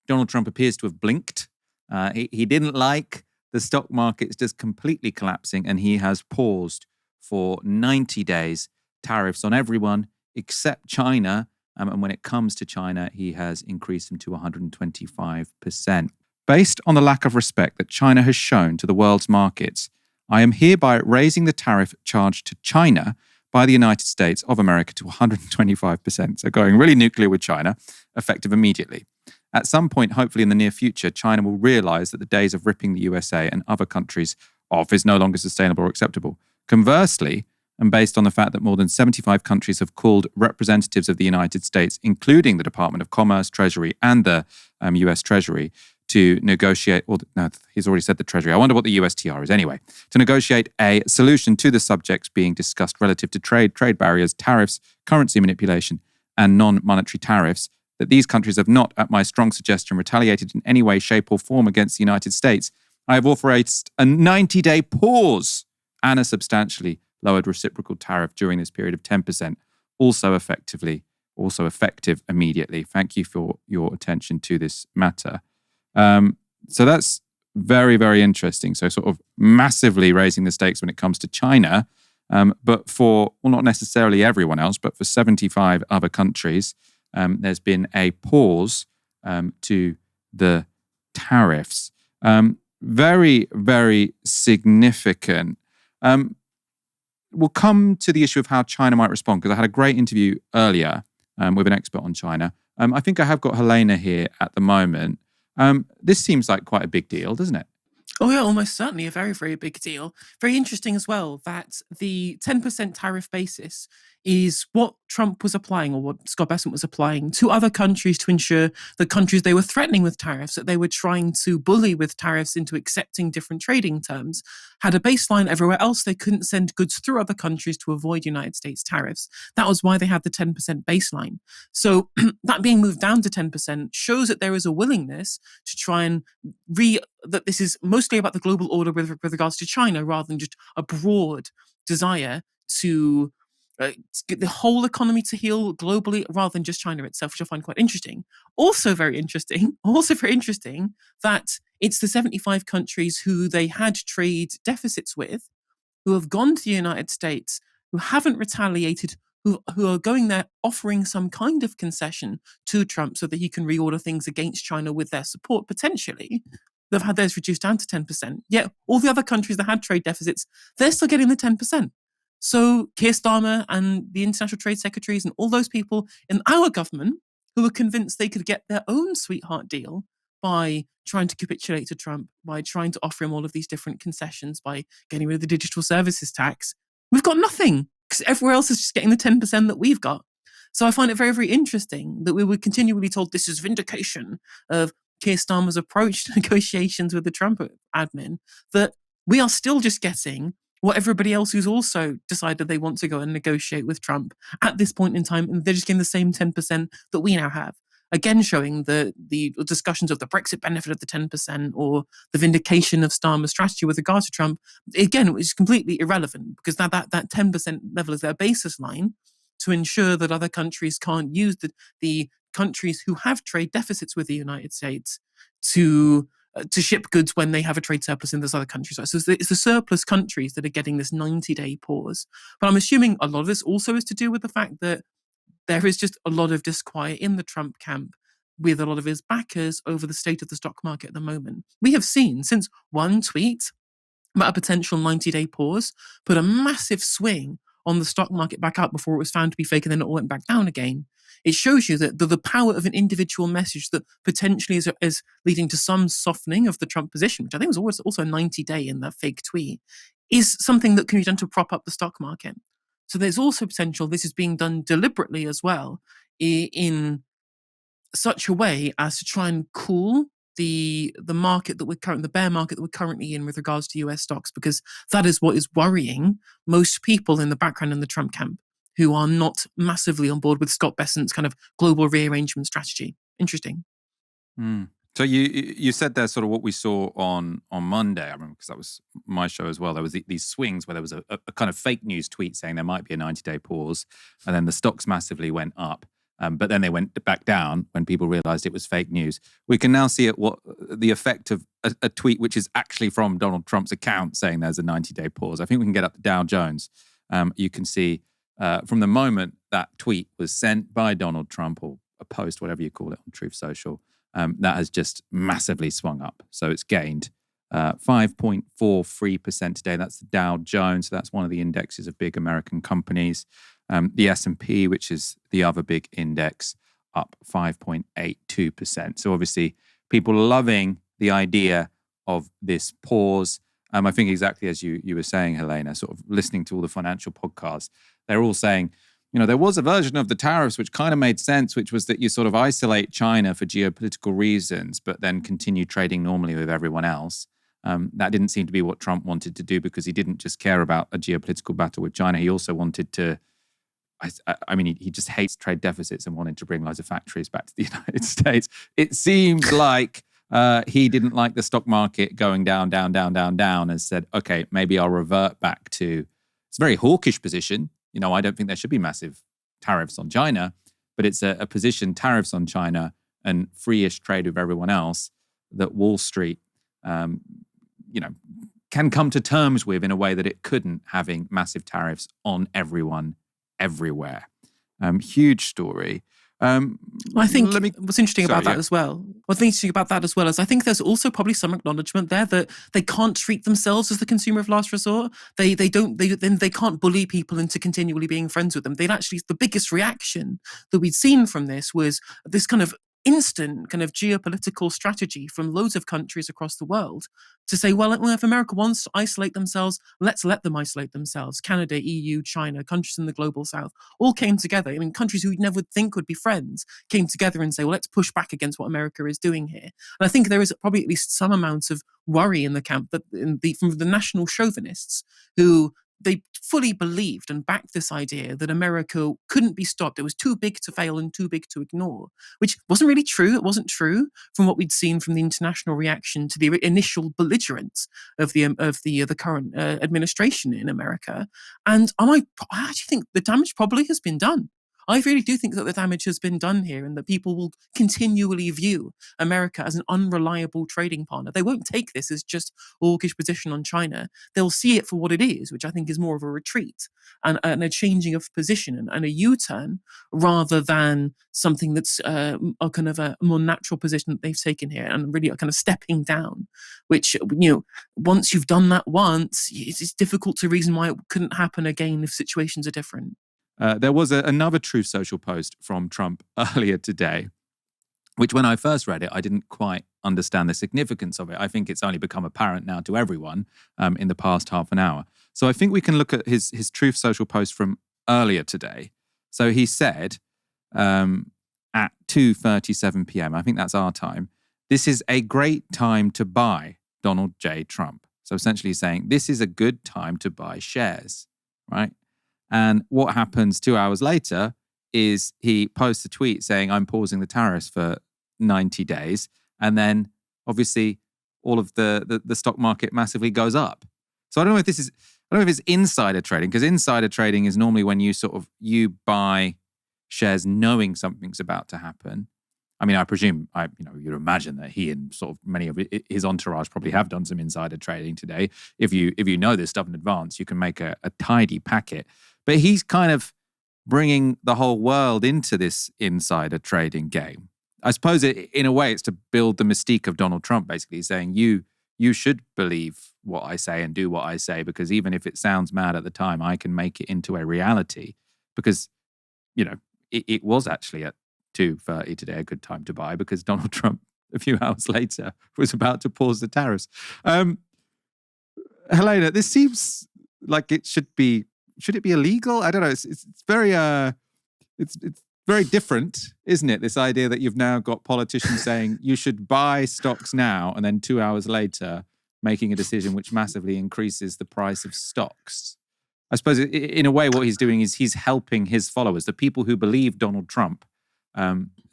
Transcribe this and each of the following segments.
Donald Trump appears to have blinked. He didn't like the stock markets just completely collapsing, and he has paused for 90 days tariffs on everyone except China. And when it comes to China, he has increased them to 125%. Based on the lack of respect that China has shown to the world's markets, I am hereby raising the tariff charged to China by the United States of America to 125%. So going really nuclear with China, effective immediately. At some point, hopefully in the near future, China will realize that the days of ripping the USA and other countries off is no longer sustainable or acceptable. Conversely, and based on the fact that more than 75 countries have called representatives of the United States, including the Department of Commerce, Treasury, and the US Treasury, to negotiate, no, he's already said the Treasury. I wonder what the USTR is anyway. To negotiate a solution to the subjects being discussed relative to trade barriers, tariffs, currency manipulation, and non-monetary tariffs, that these countries have not, at my strong suggestion, retaliated in any way, shape, or form against the United States, I have authorized a 90-day pause and a substantially lowered reciprocal tariff during this period of 10%, also effective immediately. Thank you for your attention to this matter. So that's very, very interesting. So sort of massively raising the stakes when it comes to China, but for, well, not necessarily everyone else, but for 75 other countries, there's been a pause to the tariffs. Very, very significant. We'll come to the issue of how China might respond, because I had a great interview earlier with an expert on China. I think I have got Helena here at the moment. This seems like quite a big deal, doesn't it? Oh yeah, almost certainly a very, very big deal. Very interesting as well that the 10% tariff basis is what Trump was applying, or what Scott Bessent was applying to other countries to ensure the countries they were threatening with tariffs, that they were trying to bully with tariffs into accepting different trading terms, had a baseline everywhere else. They couldn't send goods through other countries to avoid United States tariffs. That was why they had the 10% baseline. So that being moved down to 10% shows that there is a willingness to try and that this is mostly about the global order with regards to China, rather than just a broad desire to get the whole economy to heal globally, rather than just China itself, which I find quite interesting. Also very interesting that it's the 75 countries who they had trade deficits with, who have gone to the United States, who haven't retaliated, who are going there offering some kind of concession to Trump so that he can reorder things against China with their support, potentially. They've had theirs reduced down to 10%. Yet all the other countries that had trade deficits, they're still getting the 10%. So Keir Starmer and the international trade secretaries and all those people in our government who were convinced they could get their own sweetheart deal by trying to capitulate to Trump, by trying to offer him all of these different concessions, by getting rid of the digital services tax, we've got nothing, because everywhere else is just getting the 10% that we've got. So I find it very, very interesting that we were continually told this is vindication of Keir Starmer's approach to negotiations with the Trump admin, that we are still just getting what everybody else who's also decided they want to go and negotiate with Trump at this point in time, and they're just getting the same 10% that we now have. Again, showing the discussions of the Brexit benefit of the 10% or the vindication of Starmer's strategy with regard to Trump, again, it was completely irrelevant, because that 10% level is their basis line to ensure that other countries can't use the countries who have trade deficits with the United States to ship goods when they have a trade surplus in those other countries. So it's the surplus countries that are getting this 90-day pause. But I'm assuming a lot of this also is to do with the fact that there is just a lot of disquiet in the Trump camp with a lot of his backers over the state of the stock market at the moment. We have seen, since one tweet about a potential 90-day pause, put a massive swing on the stock market back up before it was found to be fake, and then it all went back down again. It shows you that the power of an individual message that potentially is leading to some softening of the Trump position, which I think was also a 90-day in that fake tweet, is something that can be done to prop up the stock market. So there's also potential this is being done deliberately as well, in such a way as to try and cool the market that the bear market that we're currently in with regards to US stocks, because that is what is worrying most people in the background in the Trump camp, who are not massively on board with Scott Bessent's kind of global rearrangement strategy. Interesting. So you said there sort of what we saw on Monday. I remember, because that was my show as well. There was these swings where there was a kind of fake news tweet saying there might be a 90-day pause, and then the stocks massively went up. But then they went back down when people realized it was fake news. We can now see what the effect of a tweet, which is actually from Donald Trump's account, saying there's a 90-day pause. I think we can get up the Dow Jones. You can see from the moment that tweet was sent by Donald Trump, or a post, whatever you call it, on Truth Social, that has just massively swung up. So it's gained 5.43% today. That's the Dow Jones. So that's one of the indexes of big American companies. The S&P, which is the other big index, up 5.82%. So obviously, people loving the idea of this pause. I think exactly as you were saying, Helena, sort of listening to all the financial podcasts, they're all saying, there was a version of the tariffs which kind of made sense, which was that you sort of isolate China for geopolitical reasons, but then continue trading normally with everyone else. That didn't seem to be what Trump wanted to do, because he didn't just care about a geopolitical battle with China. He also wanted to, he just hates trade deficits and wanted to bring loads of factories back to the United States. It seems like he didn't like the stock market going down, down, down, down, down, and said, okay, maybe I'll revert back to, it's a very hawkish position. I don't think there should be massive tariffs on China, but it's a position, tariffs on China and free-ish trade with everyone else, that Wall Street, can come to terms with in a way that it couldn't, having massive tariffs on everyone, everywhere. Huge story. I think what's interesting about that as well. What's interesting about that as well is I think there's also probably some acknowledgement there that they can't treat themselves as the consumer of last resort. They can't bully people into continually being friends with them. The biggest reaction that we'd seen from this was this kind of instant kind of geopolitical strategy from loads of countries across the world to say, well, if America wants to isolate themselves, let's let them isolate themselves. Canada, EU, China, countries in the global south all came together. Countries who you'd never think would be friends came together and say, well, let's push back against what America is doing here. And I think there is probably at least some amount of worry in the camp that from the national chauvinists who they fully believed and backed this idea that America couldn't be stopped. It was too big to fail and too big to ignore, which wasn't really true. It wasn't true from what we'd seen from the international reaction to the initial belligerence of the current administration in America. And I actually think the damage probably has been done. I really do think that the damage has been done here, and that people will continually view America as an unreliable trading partner. They won't take this as just hawkish position on China. They'll see it for what it is, which I think is more of a retreat and a changing of position and a U-turn, rather than something that's a kind of a more natural position that they've taken here, and really a kind of stepping down, which, once you've done that once, it's difficult to reason why it couldn't happen again if situations are different. There was another Truth Social post from Trump earlier today, which when I first read it, I didn't quite understand the significance of it. I think it's only become apparent now to everyone in the past half an hour. So I think we can look at his Truth Social post from earlier today. So he said at 2:37 p.m., I think that's our time, this is a great time to buy Donald J. Trump. So essentially saying this is a good time to buy shares, right? And what happens 2 hours later is he posts a tweet saying, I'm pausing the tariffs for 90 days. And then obviously all of the stock market massively goes up. So I don't know if it's insider trading, because insider trading is normally when you buy shares knowing something's about to happen. I presume, you'd imagine that he and sort of many of his entourage probably have done some insider trading today. If you know this stuff in advance, you can make a tidy packet. But he's kind of bringing the whole world into this insider trading game. I suppose in a way it's to build the mystique of Donald Trump, basically saying you should believe what I say and do what I say, because even if it sounds mad at the time, I can make it into a reality. Because, it was actually at 2:30 today a good time to buy, because Donald Trump, a few hours later, was about to pause the tariffs. Helena, this seems like it should be. Should it be illegal? I don't know. It's very it's very different, isn't it? This idea that you've now got politicians saying you should buy stocks now, and then 2 hours later making a decision which massively increases the price of stocks. I suppose in a way what he's doing is he's helping his followers, the people who believe Donald Trump,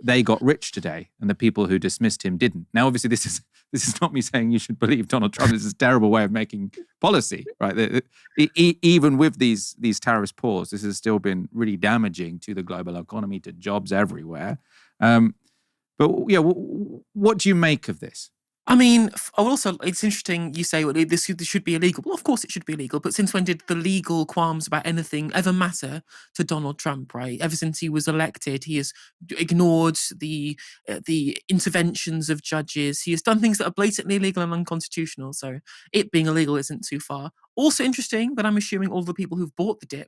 they got rich today, and the people who dismissed him didn't. Now, obviously, this is not me saying you should believe Donald Trump. This is a terrible way of making policy, right? Even with these tariffs paused, this has still been really damaging to the global economy, to jobs everywhere. But yeah, what do you make of this? I mean, also, it's interesting you say, well, this should be illegal. Well, of course it should be illegal, but since when did the legal qualms about anything ever matter to Donald Trump, right? Ever since he was elected, he has ignored the interventions of judges. He has done things that are blatantly illegal and unconstitutional, so it being illegal isn't too far. Also interesting that I'm assuming all the people who've bought the dip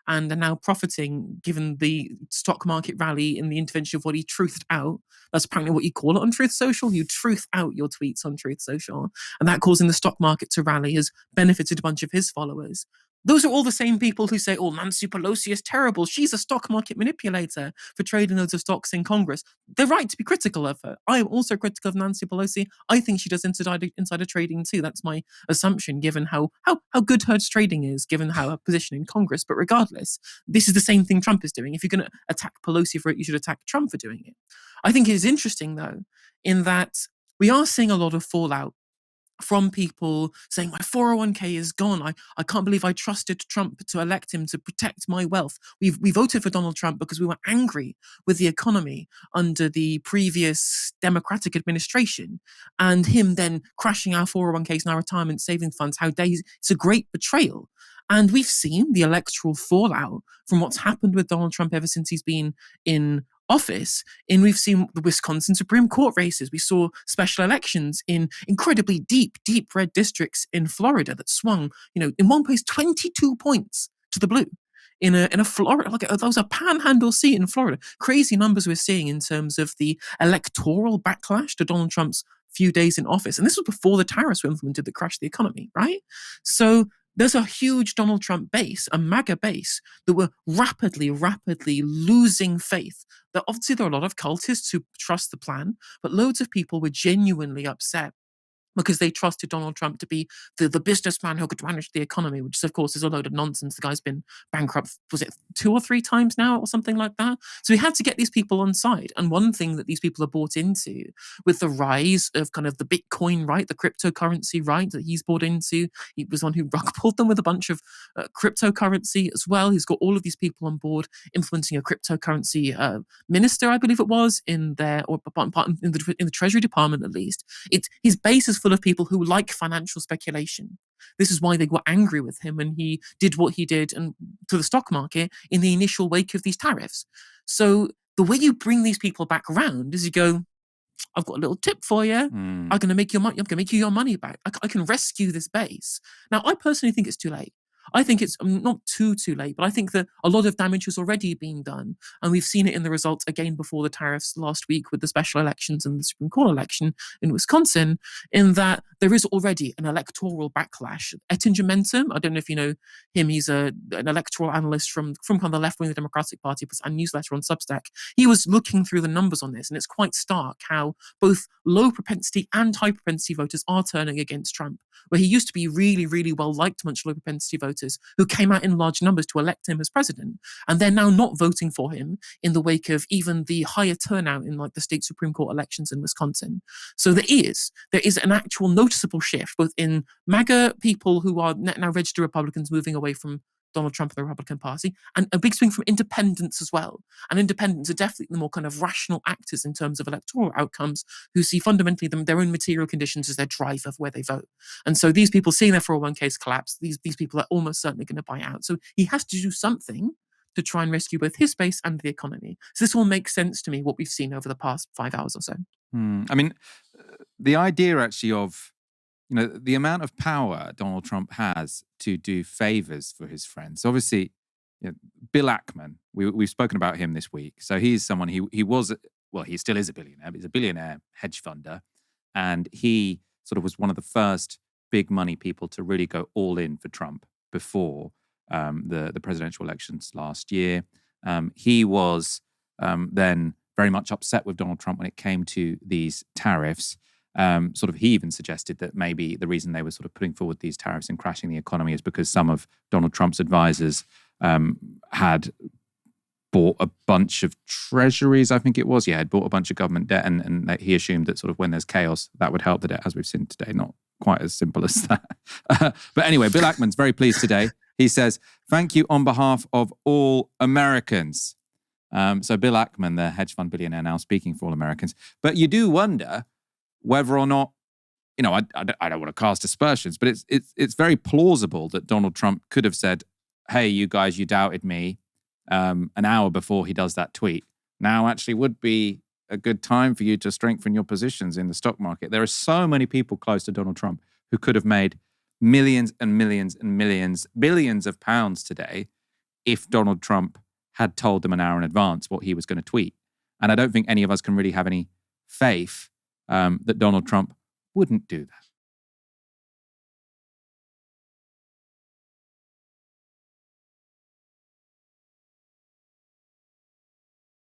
and are now profiting, given the stock market rally and the intervention of what he truthed out. That's apparently what you call it on Truth Social. You truth out your tweets on Truth Social. And that causing the stock market to rally has benefited a bunch of his followers. Those are all the same people who say, oh, Nancy Pelosi is terrible. She's a stock market manipulator for trading loads of stocks in Congress. They're right to be critical of her. I am also critical of Nancy Pelosi. I think she does insider trading too. That's my assumption, given how good her trading is, given her position in Congress. But regardless, this is the same thing Trump is doing. If you're going to attack Pelosi for it, you should attack Trump for doing it. I think it is interesting, though, in that we are seeing a lot of fallout from people saying my 401k is gone. I can't believe I trusted Trump to elect him to protect my wealth. We voted for Donald Trump because we were angry with the economy under the previous Democratic administration, and him then crashing our 401ks and our retirement savings funds. How dare it's a great betrayal. And we've seen the electoral fallout from what's happened with Donald Trump ever since he's been in office. And we've seen the Wisconsin Supreme Court races. We saw special elections in incredibly deep red districts in Florida that swung, in one place 22 points to the blue. In a Florida, that was a panhandle seat in Florida. Crazy numbers we're seeing in terms of the electoral backlash to Donald Trump's few days in office. And this was before the tariffs were implemented that crashed the economy, right? So there's a huge Donald Trump base, a MAGA base, that were rapidly losing faith. That obviously there are a lot of cultists who trust the plan, but loads of people were genuinely upset because they trusted Donald Trump to be the businessman who could manage the economy, which of course is a load of nonsense. The guy's been bankrupt, was it 2 or 3 times now or something like that? So we had to get these people on side. And one thing that these people are bought into with the rise of kind of the Bitcoin right, the cryptocurrency right that he's bought into, he was one who rug pulled them with a bunch of cryptocurrency as well. He's got all of these people on board implementing a cryptocurrency minister, I believe it was, in their, or in the Treasury Department at least. His base is full of people who like financial speculation. This is why they were angry with him when he did what he did and to the stock market in the initial wake of these tariffs. So the way you bring these people back around is you go, I've got a little tip for you. I'm going to make your money. I'm going to make you your money back. I can rescue this base. Now, I personally think it's too late. I think it's not too late, but I think that a lot of damage has already been done. And we've seen it in the results again before the tariffs last week with the special elections and the Supreme Court election in Wisconsin, in that there is already an electoral backlash. Ettinger Mentum, I don't know if you know him, he's an electoral analyst from kind of the left wing of the Democratic Party, puts a newsletter on Substack. He was looking through the numbers on this, and it's quite stark how both low propensity and high propensity voters are turning against Trump, where he used to be really well liked amongst low propensity voters who came out in large numbers to elect him as president, and they're now not voting for him in the wake of even the higher turnout in like the state Supreme Court elections in Wisconsin. So there is an actual noticeable shift both in MAGA people who are now registered Republicans moving away from Donald Trump and the Republican Party, and a big swing from independents as well. And independents are definitely the more kind of rational actors in terms of electoral outcomes, who see fundamentally their own material conditions as their driver for where they vote. And so these people seeing their 401ks collapse, these people are almost certainly going to buy out. So he has to do something to try and rescue both his base and the economy. So this all makes sense to me, what we've seen over the past 5 hours or so. I mean, the idea actually of the amount of power Donald Trump has to do favors for his friends. Obviously, Bill Ackman, we've spoken about him this week. So he's someone, he was, well, he still is a billionaire, but he's a billionaire hedge funder. And he sort of was one of the first big money people to really go all in for Trump before the presidential elections last year. He was then very much upset with Donald Trump when it came to these tariffs. He even suggested that maybe the reason they were sort of putting forward these tariffs and crashing the economy is because some of Donald Trump's advisors had bought a bunch of treasuries, I think it was. Yeah, he'd bought a bunch of government debt, and he assumed that sort of when there's chaos, that would help the debt, as we've seen today. Not quite as simple as that. But anyway, Bill Ackman's very pleased today. He says, "Thank you on behalf of all Americans." So Bill Ackman, the hedge fund billionaire, now speaking for all Americans. But you do wonder whether or not, I don't want to cast aspersions, but it's very plausible that Donald Trump could have said, "Hey, you guys, you doubted me," an hour before he does that tweet. Now actually would be a good time for you to strengthen your positions in the stock market. There are so many people close to Donald Trump who could have made millions and millions and millions, billions of pounds today if Donald Trump had told them an hour in advance what he was going to tweet. And I don't think any of us can really have any faith that Donald Trump wouldn't do that.